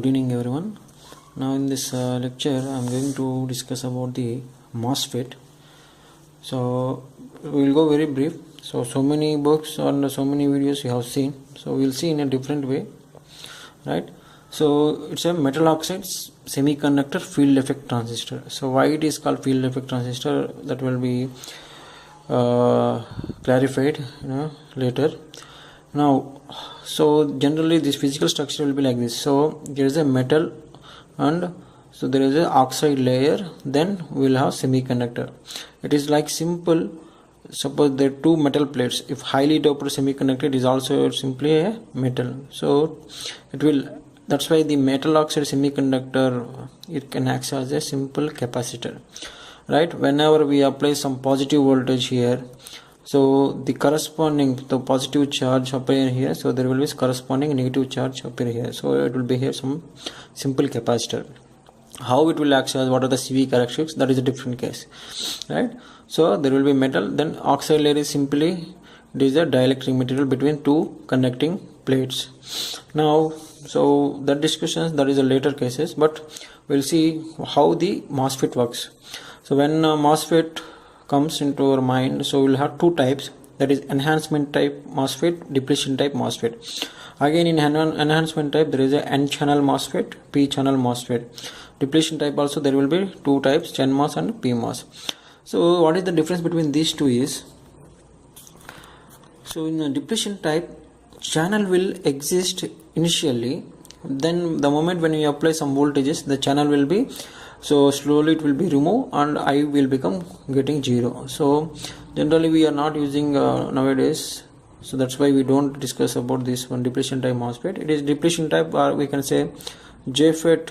Good evening everyone. Now in this lecture I am going to discuss about the Mosfet. So we will go very brief. So many books and so many videos you have seen, so we will see in a different way, right? So it's a metal oxide semiconductor field effect transistor. So why it is called field effect transistor, that will be clarified later. Now, so generally this physical structure will be like this. So there is a metal, and so there is a oxide layer, then we will have semiconductor. It is like simple. Suppose there are two metal plates. If highly doped semiconductor, it is also simply a metal. So it will, that's why the metal oxide semiconductor, it can act as a simple capacitor, right? Whenever we apply some positive voltage here, so the corresponding, the positive charge appear here, so there will be corresponding negative charge appear here, so it will be here some simple capacitor. How it will act as, what are the CV characteristics, that is a different case, right? So there will be metal, then oxide layer is simply, it is a dielectric material between two conducting plates. Now, so that discussions, that is a later cases, but we'll see how the Mosfet works. So when Mosfet comes into our mind, so we'll have two types, that is enhancement type Mosfet, depletion type Mosfet. Again in enhancement type there is a N channel Mosfet, P channel Mosfet. Depletion type also there will be two types, NMOS and PMOS. So what is the difference between these two is, so in a depletion type, channel will exist initially, then the moment when you apply some voltages, the channel will be, so slowly it will be removed and I will become getting zero. So generally we are not using nowadays, so that's why we don't discuss about this one depletion type MOSFET. It is depletion type, or we can say JFET,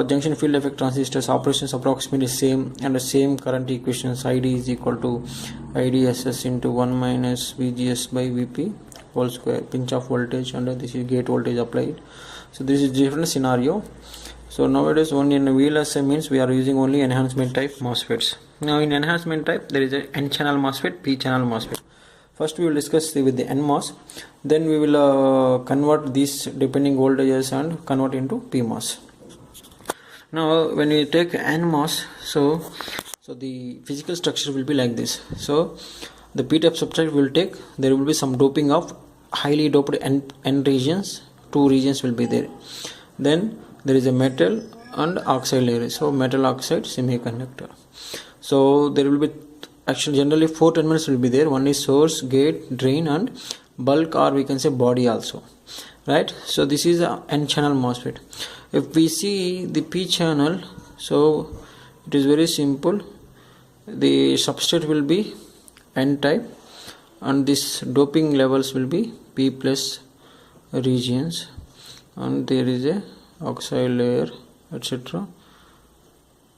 junction field effect transistors. Operations approximately same, and the same current equations. ID is equal to IDSS into 1 minus VGS by VP whole square, pinch of voltage, and this is gate voltage applied. So this is different scenario. So nowadays only in VLSI means we are using only enhancement type MOSFETs. Now in enhancement type there is a N channel MOSFET, P channel MOSFET. First we will discuss with the NMOS, then we will convert these depending voltages and convert into PMOS. Now when we take NMOS, so the physical structure will be like this. So the p-type substrate will take, there will be some doping of highly doped N regions, two regions will be there. Then there is a metal and oxide layer, so metal oxide semiconductor. So there will be actually generally four terminals will be there. One is source, gate, drain, and bulk, or we can say body also, right? So this is a N channel MOSFET. If we see the P channel, so it is very simple. The substrate will be N type, and this doping levels will be P plus regions, and there is a oxide layer, etc.,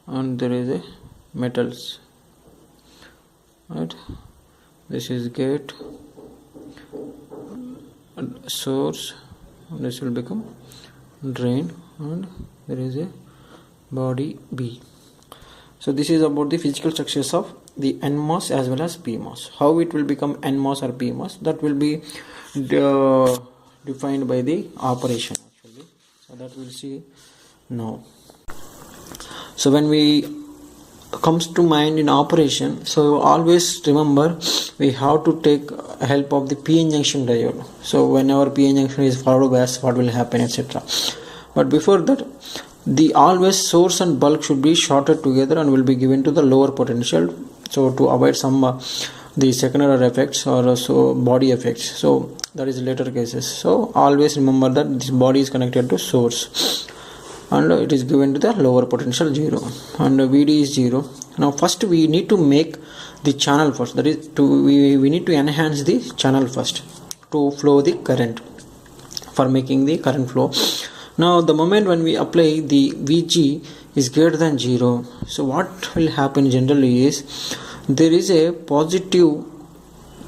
and there is a metals, right? This is gate and source, and this will become drain, and there is a body B. So this is about the physical structures of the NMOS as well as PMOS. How it will become NMOS or PMOS, that will be defined by the operation actually. So that we'll see now. So when we comes to mind in operation, so always remember we have to take help of the PN junction diode. So whenever PN junction is followed by S, what will happen, etc. But before that, the always source and bulk should be shorted together and will be given to the lower potential, so to avoid some the second order effects or so body effects. So that is later cases. So always remember that this body is connected to source and it is given to the lower potential 0, and VD is 0. Now first we need to make the channel first, that is we need to enhance the channel first to flow the current, for making the current flow. Now the moment when we apply the VG is greater than 0, so what will happen generally is there is a positive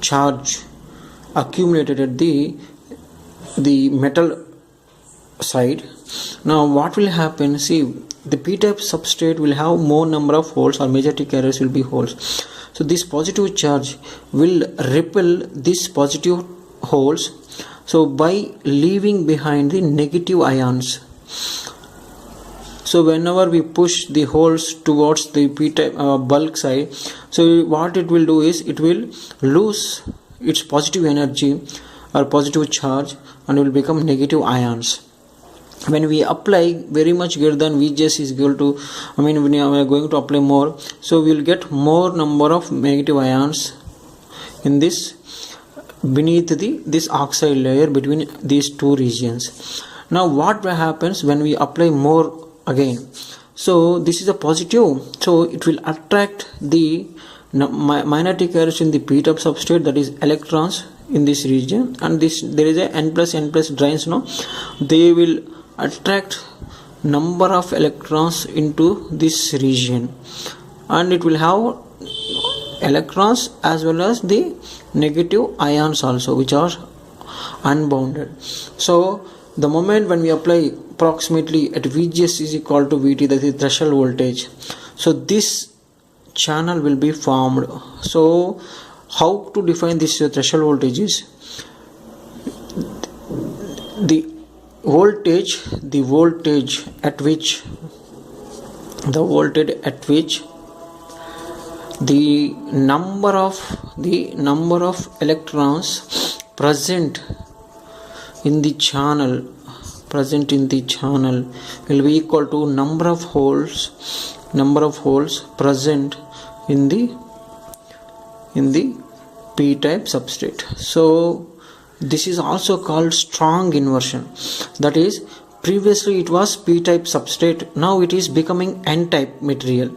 charge accumulated at the metal side. Now what will happen, see, the p-type substrate will have more number of holes, or majority carriers will be holes. So this positive charge will repel these positive holes, so by leaving behind the negative ions, So whenever we push the holes towards the p-type bulk side, so what it will do is it will lose its positive energy or positive charge and will become negative ions. When we apply very much greater than VGS is equal to, when we are going to apply more, so we will get more number of negative ions in this beneath this oxide layer between these two regions. Now what happens when we apply more again? So this is a positive, so it will attract the magnetic charge in the p-type substrate, that is electrons in this region, and this there is a n plus drains. They will attract number of electrons into this region, and it will have electrons as well as the negative ions also, which are unbounded. So the moment when we apply approximately at VGS is equal to VT, that is threshold voltage, so this channel will be formed. So how to define this threshold voltage is the voltage at which the number of electrons present in the channel will be equal to number of holes present in the p-type substrate. So this is also called strong inversion. That is, previously it was p-type substrate, now it is becoming n-type material.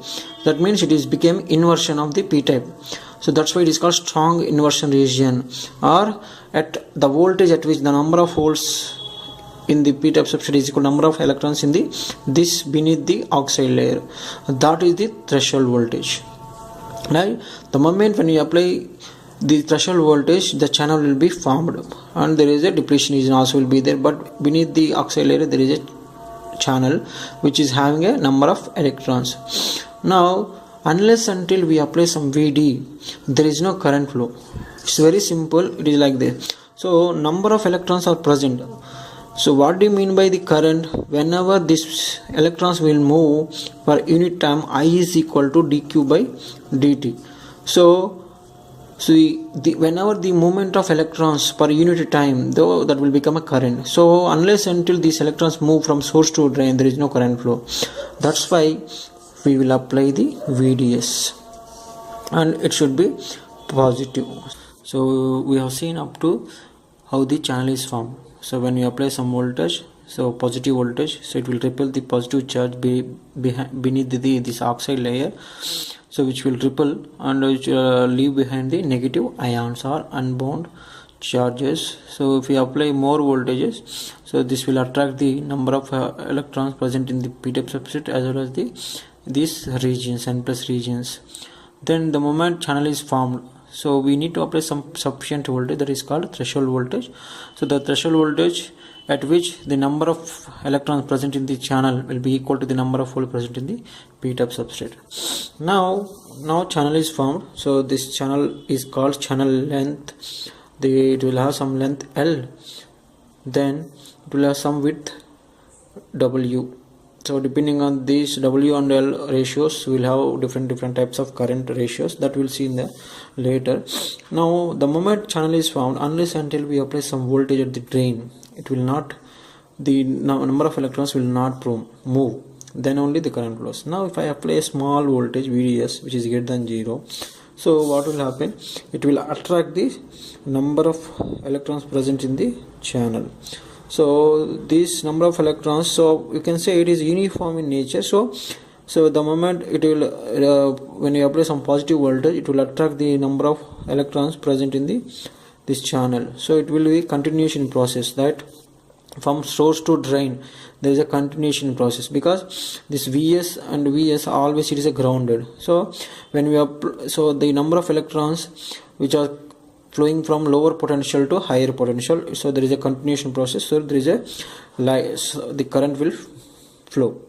That means it is became inversion of the p-type. So that's why it is called strong inversion region, or at the voltage at which the number of holes in the p-type substrate is equal to number of electrons in this beneath the oxide layer. That is the threshold voltage. Now the moment when you apply the threshold voltage, the channel will be formed, and there is a depletion region also will be there, but beneath the oxide layer there is a channel which is having a number of electrons. Now unless until we apply some VD, there is no current flow. It's very simple, it is like this. So number of electrons are present. So what do you mean by the current? Whenever these electrons will move per unit time, I is equal to dq by dt. So whenever the movement of electrons per unit time, though, that will become a current. So unless until these electrons move from source to drain, there is no current flow. That's why we will apply the VDS, and it should be positive. So we have seen up to how the channel is formed. So when you apply some voltage, so positive voltage, so it will repel the positive charge beneath this oxide layer, so which will repel and which leave behind the negative ions or unbound charges. So if we apply more voltages, so this will attract the number of electrons present in the p-type substrate as well as these regions, n plus regions. Then the moment channel is formed, so we need to apply some sufficient voltage, that is called threshold voltage. So the threshold voltage at which the number of electrons present in the channel will be equal to the number of holes present in the p-type substrate. Now channel is formed. So this channel is called channel length. It will have some length L, then it will have some width W. So depending on these W and L ratios, we will have different types of current ratios that we'll see in the later. Now the moment channel is formed, unless until we apply some voltage at the drain, it will not, the number of electrons will not move, then only the current flows. Now if I apply a small voltage VDS which is greater than 0, so what will happen? It will attract the number of electrons present in the channel. So this number of electrons, so you can say it is uniform in nature. So the moment it will when you apply some positive voltage, it will attract the number of electrons present in this channel. So it will be continuation process, that from source to drain there is a continuation process, because this Vs and Vs always it is a grounded. So when we so the number of electrons which are flowing from lower potential to higher potential, so there is a continuation process. So there is a so the current will flow.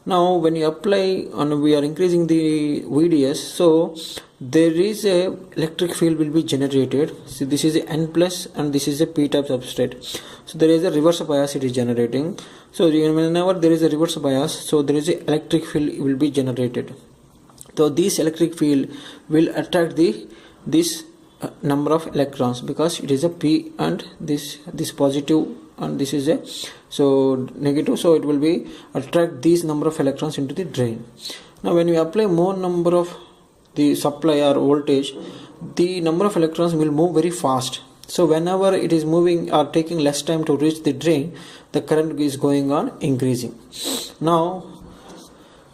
Now when you apply and we are increasing the VDS, so there is a electric field will be generated. So this is a N plus and this is a P type substrate. So there is a reverse bias it is generating. So whenever there is a reverse bias, so there is a electric field will be generated. So this electric field will attract this number of electrons, because it is a P and this positive and this is a so negative, so it will be attract these number of electrons into the drain. Now when we apply more number of the supply or voltage, the number of electrons will move very fast. So whenever it is moving or taking less time to reach the drain, the current is going on increasing. Now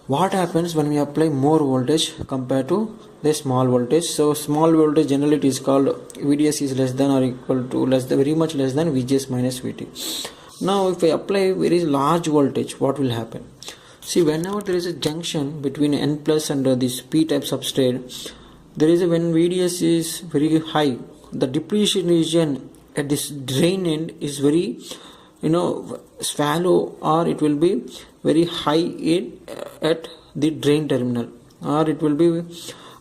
what happens when we apply more voltage compared to the small voltage? So small voltage generally it is called VDS is less than or equal to very much less than VGS minus VT. Now if I apply very large voltage, what will happen? See, whenever there is a junction between N plus and this P type substrate, there is when VDS is very high, the depletion region at this drain end is very shallow, or it will be very high at the drain terminal, or it will be,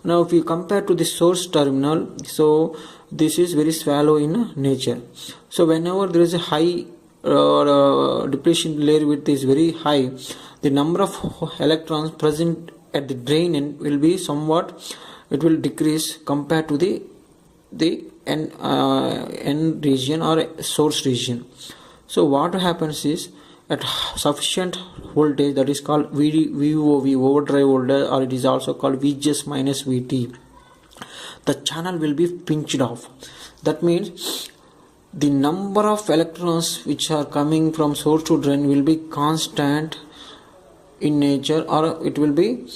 now if you compare to the source terminal, so this is very shallow in nature. So whenever there is a high depletion layer width is very high, the number of electrons present at the drain end will be somewhat, it will decrease compared to the N region or source region. So what happens is, at sufficient voltage, that is called VOV, overdrive voltage, or it is also called VGS minus VT, the channel will be pinched off. That means the number of electrons which are coming from source to drain will be constant in nature, or it will be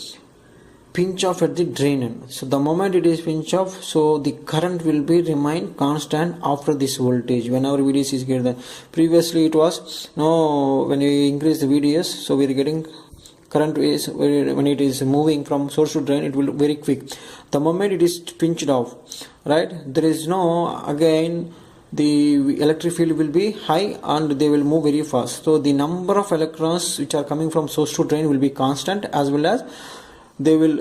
pinch off at the drain end. So the moment it is pinch off, so the current will be remain constant after this voltage whenever VDS is greater than. Previously it was when you increase the VDS, so we are getting current is when it is moving from source to drain, it will very quick. The moment it is pinched off, right, there is again the electric field will be high and they will move very fast. So the number of electrons which are coming from source to drain will be constant, as well as they will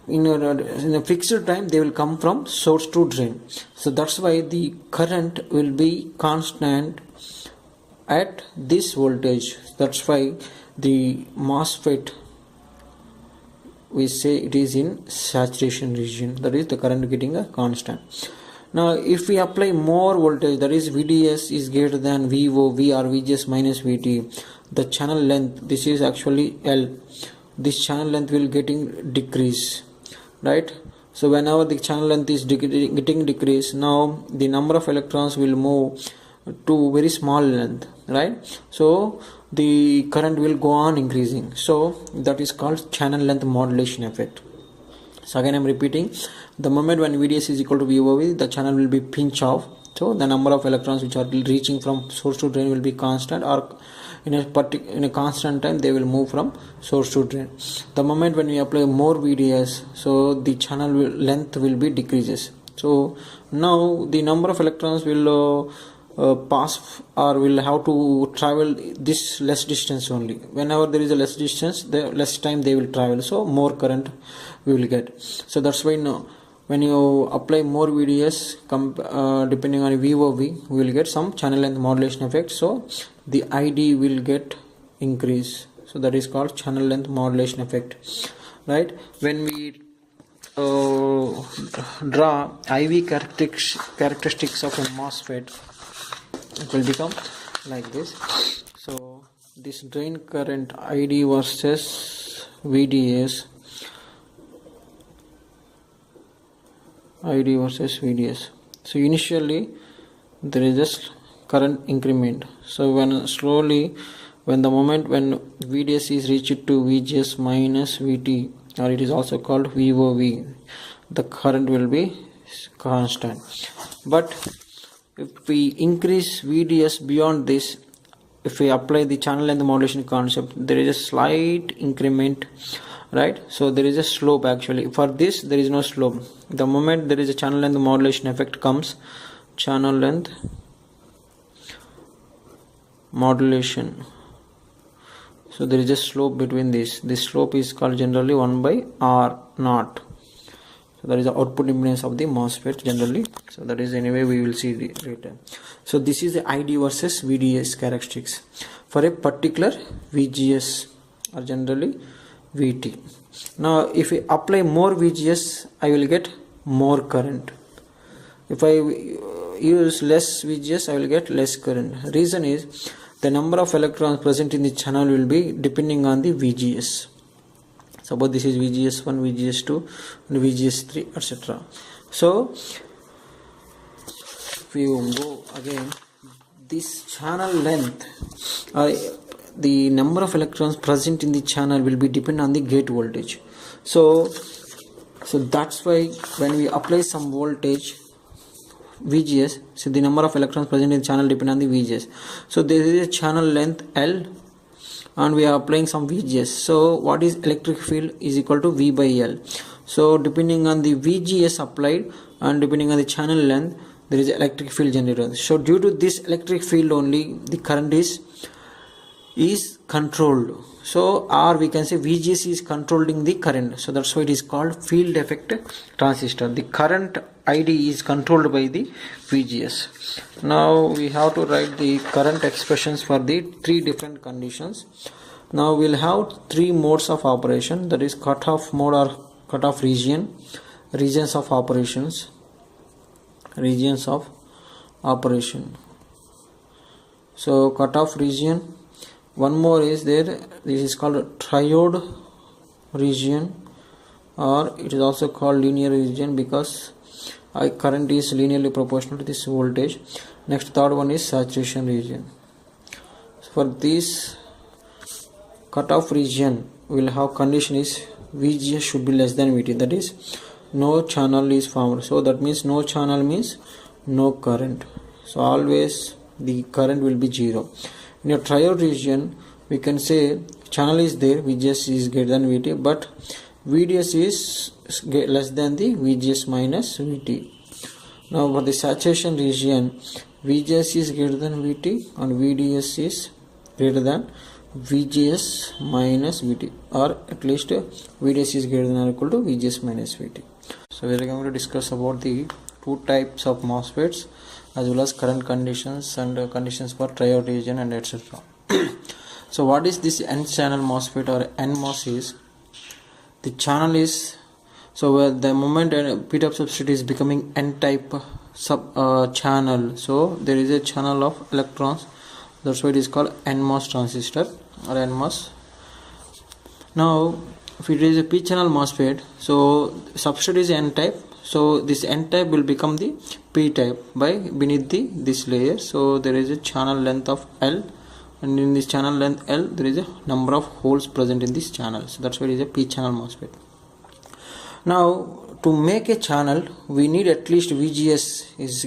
in a fixed time they will come from source to drain. So that's why the current will be constant at this voltage. That's why the Mosfet, we say it is in saturation region, that is the current getting a constant. Now if we apply more voltage, that is VDS is greater than VOV or VGS minus VT, the channel length, this is actually L, this channel length will getting decrease, right? So whenever the channel length is getting decrease, now the number of electrons will move to very small length, right? So the current will go on increasing. So that is called channel length modulation effect. So again I am repeating, the moment when VDS is equal to VOV, the channel will be pinch off. So the number of electrons which are reaching from source to drain will be constant, or in a constant time they will move from source to drain. The moment when we apply more VDS, so the channel length will be decreases. So now the number of electrons will pass or will have to travel this less distance only. Whenever there is a less distance, the less time they will travel, so more current we will get. So that's why now when you apply more VDS depending on VOV, we will get some channel length modulation effect, so the ID will get increase. So that is called channel length modulation effect, right? When we draw IV characteristics of a Mosfet, it will become like this. So this drain current ID versus VDS, ID versus VDS. So initially there is just current increment. So when the moment when VDS is reached to VGS minus VT, or it is also called VOV, the current will be constant. But if we increase VDS beyond this, if we apply the channel length modulation concept, there is a slight increment, right? So there is a slope actually. For this there is no slope. The moment there is a channel length modulation effect comes, channel length modulation. So there is a slope between this slope is called generally 1 by R naught. So that is the output impedance of the MOSFET generally. So that is, anyway, we will see later. So this is the ID versus VDS characteristics for a particular VGS or generally VT. Now if I apply more VGS, I will get more current. If I use less VGS, I will get less current. Reason is the number of electrons present in the channel will be depending on the VGS. Suppose this is VGS1, VGS2 and VGS3, etc. So if you go again, this channel length, the number of electrons present in the channel will be dependent on the gate voltage. So that's why when we apply some voltage VGS, so the number of electrons present in the channel depend on the VGS. So there is a channel length L and we are applying some VGS. So what is electric field is equal to V by L. So depending on the VGS applied and depending on the channel length, there is electric field generated. So due to this electric field only, the current is controlled. So or we can say VGS is controlling the current. So that's why it is called field effect transistor. The current ID is controlled by the VGS. Now we have to write the current expressions for the three different conditions. Now we'll have three modes of operation, that is cutoff mode or cutoff region, regions of operations, regions of operation. So cutoff region. One more is there, this is called a triode region, or it is also called linear region because current is linearly proportional to this voltage. Next, third one is saturation region. So for this cutoff region, we will have condition is VGS should be less than VT, that is no channel is formed. So that means no channel means no current. So always the current will be 0. In a triode region, we can say channel is there, VGS is greater than VT, but VDS is less than the VGS minus VT. Now for the saturation region, VGS is greater than VT and VDS is greater than VGS minus VT, or at least VDS is greater than or equal to VGS minus VT. So we are going to discuss about the two types of MOSFETs as well as current conditions and conditions for triode region and etc. So what is this N channel MOSFET or NMOS is? The channel is, so the moment a p-type substrate is becoming N-type channel, so there is a channel of electrons, that's why it is called NMOS transistor or NMOS. Now if it is a p-channel MOSFET, so substrate is N-type, so this N-type will become the p-type by beneath this layer. So there is a channel length of L, and in this channel length L there is a number of holes present in this channel, so that's why it is a p-channel MOSFET. Now to make a channel we need at least VGS is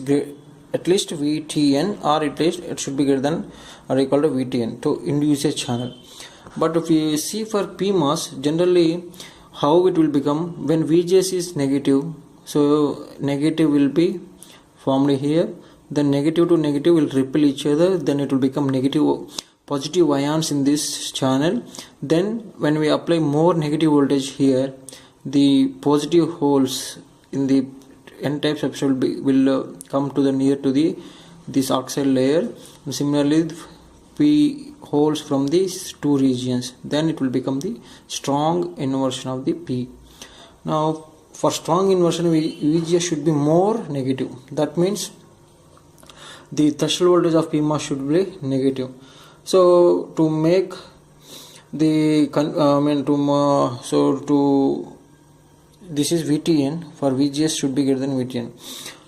at least VTN, or at least it should be greater than or equal to VTN to induce a channel. But if we see for PMOS, generally how it will become when VGS is negative, so negative will be formed here, then negative to negative will repel each other, then it will become positive ions in this channel. Then when we apply more negative voltage here, the positive holes in the N-type substrate will come to the near to this oxide layer, and similarly P holes from these two regions, then it will become the strong inversion of the P. Now for strong inversion VGS should be more negative, that means the threshold voltage of PMOS should be negative. So to make the this is VTN, for VGS should be greater than VTN.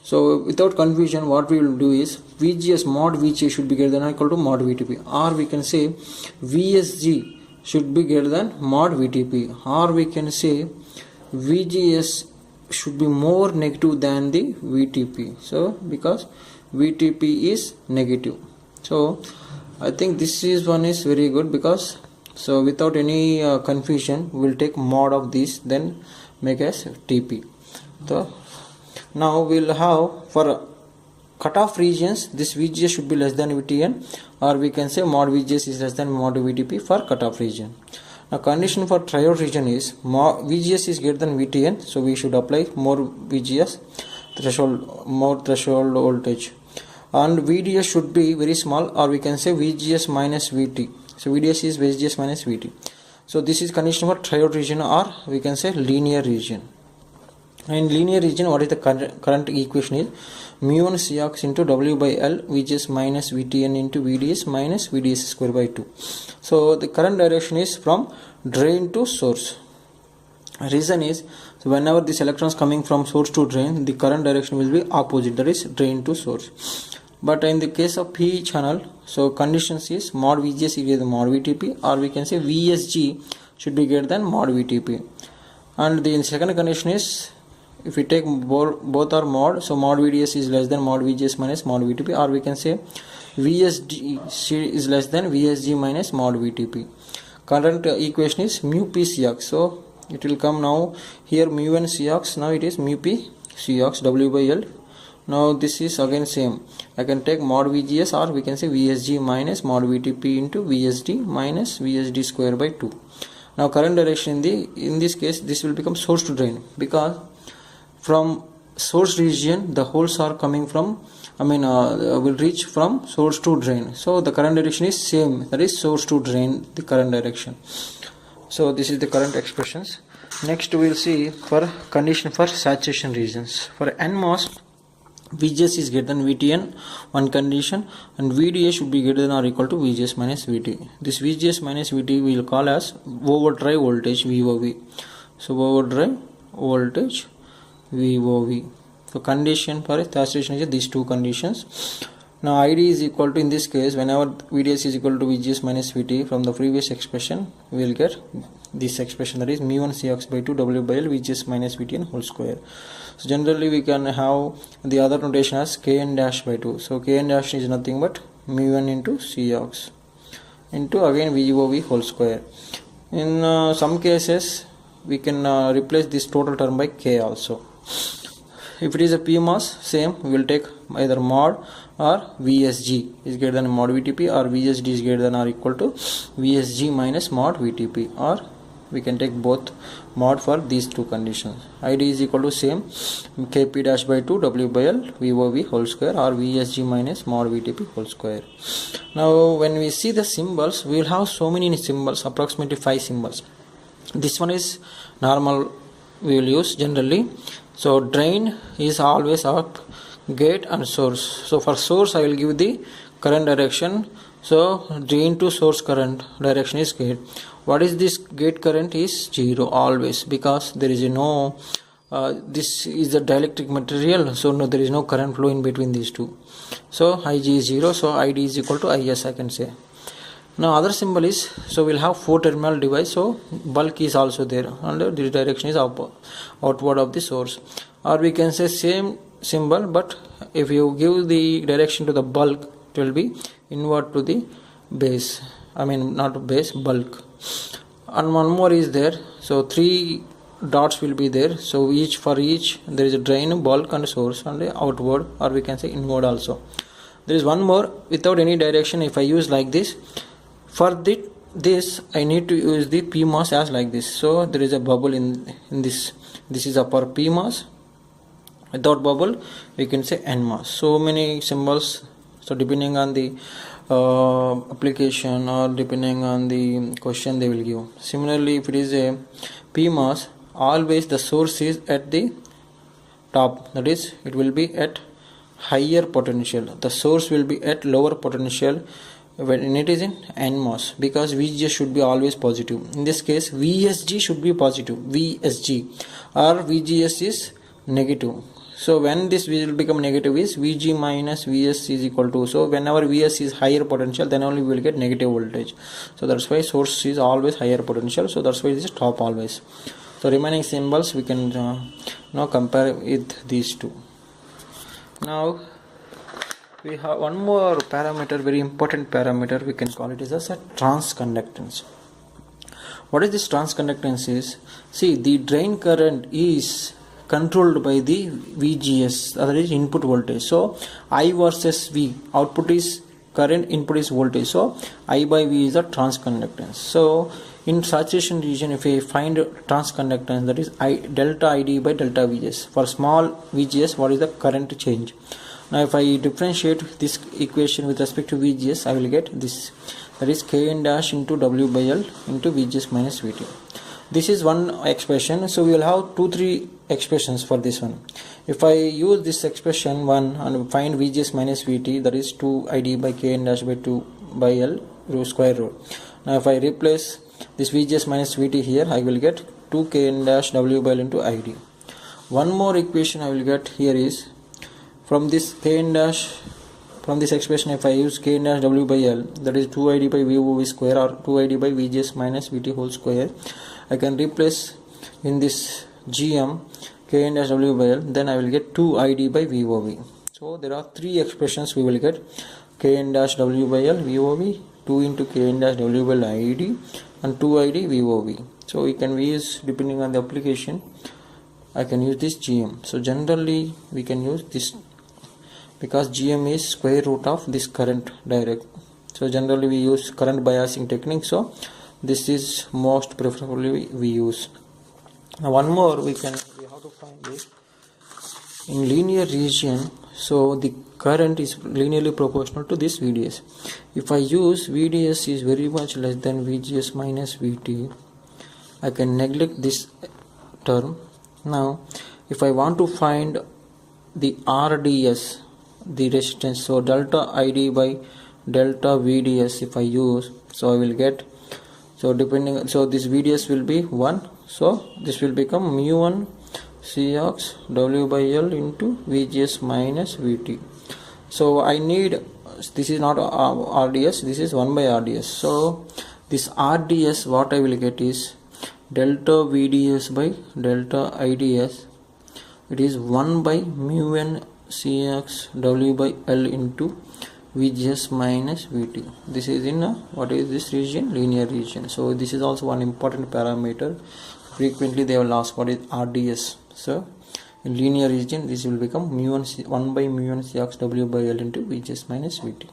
So without confusion, what we will do is VGS mod VGS should be greater than or equal to mod VTP, or we can say VSG should be greater than mod VTP, or we can say VGS should be more negative than the VTP. So because VTP is negative, so I think this is one is very good, because so without any confusion we will take mod of this, then make as TP. So now we'll have for cutoff regions, this VGS should be less than VTN, or we can say mod VGS is less than mod VTP for cutoff region. Now condition for triode region is VGS is greater than VTN, so we should apply more VGS threshold, more threshold voltage, and VDS should be very small, or we can say VGS minus VT. So VDS is VGS minus VT. So this is condition for triode region, or we can say linear region. In linear region, what is the current equation is mu1 Cox into W by L VGS minus VTN into VDS minus VDS square by 2. So the current direction is from drain to source. Reason is, so whenever this electrons coming from source to drain, the current direction will be opposite, that is drain to source. But in the case of P channel, so conditions is mod VGS is greater than mod VTP, or we can say VSG should be greater than mod VTP. And the second condition is, if we take both are mod, so mod VDS is less than mod VGS minus mod VTP, or we can say VSG is less than VSG minus mod VTP. Current equation is mu P Cox, so it will come now here mu1 Cox, now it is mu P Cox W by L. Now this is again same, I can take mod VGS, or we can say VSG minus mod VTP into VSD minus VSD square by 2. Now current direction in this case, this will become source to drain, because from source region the holes are coming from, will reach from source to drain. So the current direction is same, that is source to drain, the current direction. So this is the current expressions. Next we will see for condition for saturation regions. For NMOS, VGS is greater than VTN, one condition, and VDA should be greater than or equal to VGS minus VT. This VGS minus VT we will call as overdrive voltage VOV. So overdrive voltage VOV. So condition for saturation is these two conditions. Now ID is equal to, in this case, whenever VDS is equal to VGS minus VT, from the previous expression we will get this expression, that is mu1 Cox by 2 W by L VGS minus VTN whole square. So generally we can have the other notation as Kn dash by 2. So Kn dash is nothing but mu1 into Cox into again VOV whole square. In some cases we can replace this total term by K also. If it is a PMOS, same, we will take either mod or VSG is greater than mod VTP, or VSD is greater than or equal to VSG minus mod VTP, or we can take both mod for these two conditions. ID is equal to same, Kp dash by 2 W by L VOV whole square, or VSG minus mod VTP whole square. Now when we see the symbols, we will have so many symbols, approximately 5 symbols. This one is normal, we will use generally. So drain is always up, gate and source. So for source I will give the current direction. So drain to source current direction is gate. What is this gate current is 0 always, because there is no this is a dielectric material, so no, there is no current flow in between these two. So Ig is 0, so ID is equal to Is, I can say. Now other symbol is, so we'll have 4 terminal device, so bulk is also there, and this direction is outward of the source. Or we can say same symbol, but if you give the direction to the bulk, it will be inward to the base, not base, bulk. And one more is there, so 3 dots will be there, so for each there is a drain, bulk and source, and outward, or we can say inward also. There is one more, without any direction, if I use like this, for this I need to use the PMOS as like this. So there is a bubble in this is a for PMOS, without bubble we can say NMOS. So many symbols, so depending on the application or depending on the question they will give. Similarly, if it is a PMOS, always the source is at the top, that is it will be at higher potential, the source will be at lower potential when it is in NMOS, because VGS should be always positive. In this case VSG should be positive, VSG, or VGS is negative. So when this will become negative is VG minus VS is equal to, so whenever VS is higher potential, then only we will get negative voltage. So that's why source is always higher potential, so that's why this is top always. So remaining symbols we can now compare with these two. Now we have one more parameter, very important parameter, we can call it as a transconductance. What is this transconductance is? See, the drain current is controlled by the VGS, that is input voltage. So I versus V, output is current, input is voltage, so I by V is the transconductance. So in saturation region, if I find transconductance, that is I delta ID by delta VGS. For small VGS, what is the current change? Now if I differentiate this equation with respect to VGS, I will get this, that is Kn dash into W by L into VGS minus VT. This is one expression, so we will have 2-3 expressions for this one. If I use this expression 1 and find VGS minus VT, that is 2 ID by Kn dash by 2 by L square root. Now if I replace this VGS minus VT here, I will get 2 Kn dash W by L into ID. One more equation I will get here is from this Kn dash, from this expression, if I use Kn dash W by L, that is 2 ID by VOV square or 2 ID by VGS minus VT whole square, I can replace in this GM Kn dash W by L, then I will get 2 ID by VOV. So there are 3 expressions we will get: Kn dash W by L VOV, 2 into Kn dash W by L ID, and 2 ID VOV. So we can use, depending on the application, I can use this GM. So generally we can use this because GM is square root of this current direct. So generally we use current biasing technique, so this is most preferably we use. Now one more we have to find this in linear region. So the current is linearly proportional to this VDS. If I use VDS is very much less than VGS minus VT, I can neglect this term. Now if I want to find the RDS, the resistance, so delta ID by delta VDS if I use, so I will get, so depending, so this VDS will be 1, so this will become mu1 Cox W by L into VGS minus VT. So I need, this is not RDS, this is 1 by RDS. So this RDS, what I will get is delta VDS by delta IDS, it is 1 by mu n Cox W by L into VGS minus VT. This is in what is this region? Linear region. So this is also one important parameter. Frequently they will ask what is RDS. So in linear region this will become mu1 1 by mu1 Cox W by L into VGS minus VT.